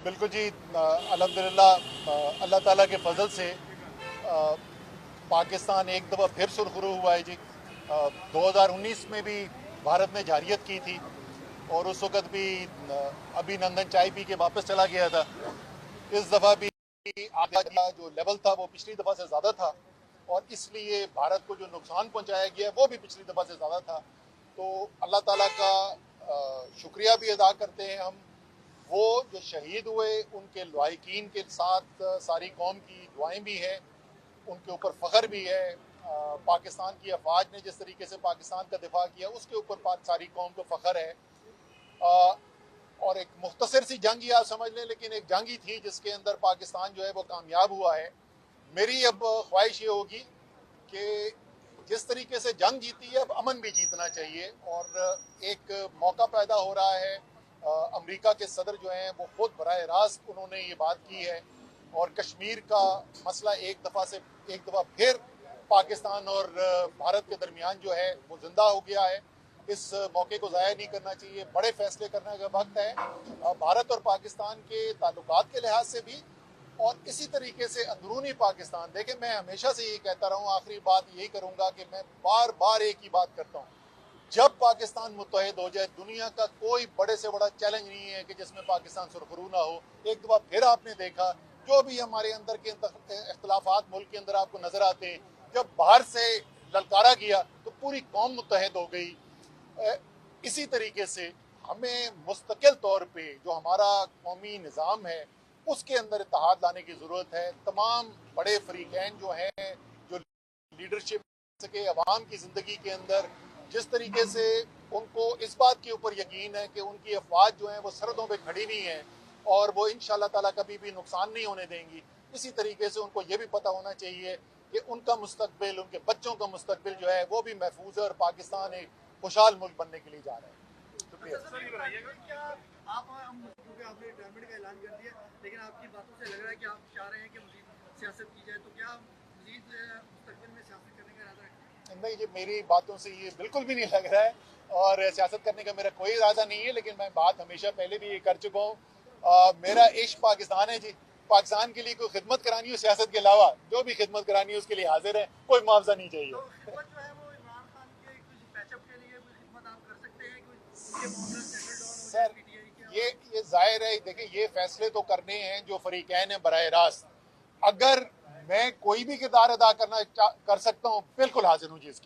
बिल्कुल जी, अल्हम्दुलिल्लाह अल्लाह ताला के फजल से पाकिस्तान एक दफ़ा फिर सुरखरू हुआ है जी। 2019 में भी भारत ने जारियत की थी और उस वक़्त भी अभिनंदन चाय पी के वापस चला गया था। इस दफ़ा भी आगे का जो लेवल था वो पिछली दफ़ा से ज़्यादा था और इसलिए भारत को जो नुकसान पहुंचाया गया वो भी पिछली दफ़ा से ज़्यादा था। तो अल्लाह ताला का शुक्रिया भी अदा करते हैं हम। वो जो शहीद हुए उनके लवाहिकीन के साथ सारी कौम की दुआएं भी हैं, उनके ऊपर फ़ख्र भी है। पाकिस्तान की अफवाज ने जिस तरीके से पाकिस्तान का दिफा किया उसके ऊपर सारी कौम को फ़ख्र है। और एक मुख्तसर सी जंग ही आप समझ लें, लेकिन एक जंग ही थी जिसके अंदर पाकिस्तान जो है वो कामयाब हुआ है। मेरी अब ख्वाहिश ये होगी कि जिस तरीके से जंग जीती है अब अमन भी जीतना चाहिए। और एक मौका पैदा हो रहा है। अमेरिका के सदर जो हैं वो खुद बराह रास्त उन्होंने ये बात की है और कश्मीर का मसला एक दफ़ा फिर पाकिस्तान और भारत के दरमियान जो है वो जिंदा हो गया है। इस मौके को ज़ाया नहीं करना चाहिए, बड़े फैसले करने का वक्त है भारत और पाकिस्तान के ताल्लुकात के लिहाज से भी और इसी तरीके से अंदरूनी पाकिस्तान। देखें, मैं हमेशा से ये कहता रहा हूँ, आखिरी बात यही करूँगा कि मैं बार बार एक ही बात करता हूँ, जब पाकिस्तान मुत्तहिद हो जाए दुनिया का कोई बड़े से बड़ा चैलेंज नहीं है कि जिसमें पाकिस्तान सुरखरू ना हो। एक दफ़ा फिर आपने देखा जो भी हमारे अंदर के इख्तलाफात मुल्क के अंदर आपको नजर आते हैं, जब बाहर से ललकारा गया तो पूरी कौम मुत्तहिद हो गई। इसी तरीके से हमें मुस्तकिल तौर पे जो हमारा कौमी निज़ाम है उसके अंदर इत्तेहाद लाने की ज़रूरत है। तमाम बड़े फरीकैन जो हैं, जो लीडरशिप सके अवाम की ज़िंदगी के अंदर, जिस तरीके से उनको इस बात के ऊपर यकीन है कि उनकी अफवाज जो हैं वो सरहदों पे खड़ी नहीं है और वो इंशाअल्लाह ताला कभी भी नुकसान नहीं होने देंगी। इसी तरीके से उनको ये भी पता होना चाहिए कि उनका मुस्तकबिल, उनके बच्चों का मुस्तकबिल जो है वो भी महफूज है और पाकिस्तान एक खुशहाल मुल्क बनने के लिए जा रहा है। शुक्रिया। सर, ये बताइएगा क्या आप क्योंकि आपने रिटायरमेंट का ऐलान कर दिया, लेकिन आपकी बातों से लग रहा है कि आप चाह रहे हैं कि मजीद सियासत की जाए, तो क्या मजीद मुस्तकबिल में सियासत करने का इरादा रखते हैं? नहीं जी, मेरी बातों से ये बिल्कुल भी नहीं लग रहा है और सियासत करने का मेरा कोई इरादा नहीं है। लेकिन मैं बात हमेशा पहले भी ये कर चुका हूँ, मेरा इश्क पाकिस्तान है जी। पाकिस्तान के लिए कोई खिदमत करानी हो सियासत के अलावा, जो भी खिदमत करानी है उसके लिए हाजिर है, कोई मुआवजा नहीं चाहिए। तो खिदमत जो है वो इमरान खान के कुछ पैचअप के लिए कोई खिदमत आप कर सकते हैं, कोई उनके मामला सेटल डाउन हो जाए सर, पीटीआई के? ये जाहिर है, देखिए ये फैसले तो करने हैं जो फरीकैन है बराह रास्त। अगर मैं कोई भी किरदार अदा कर सकता हूँ, बिल्कुल हाजिर हूँ जी इसके लिए।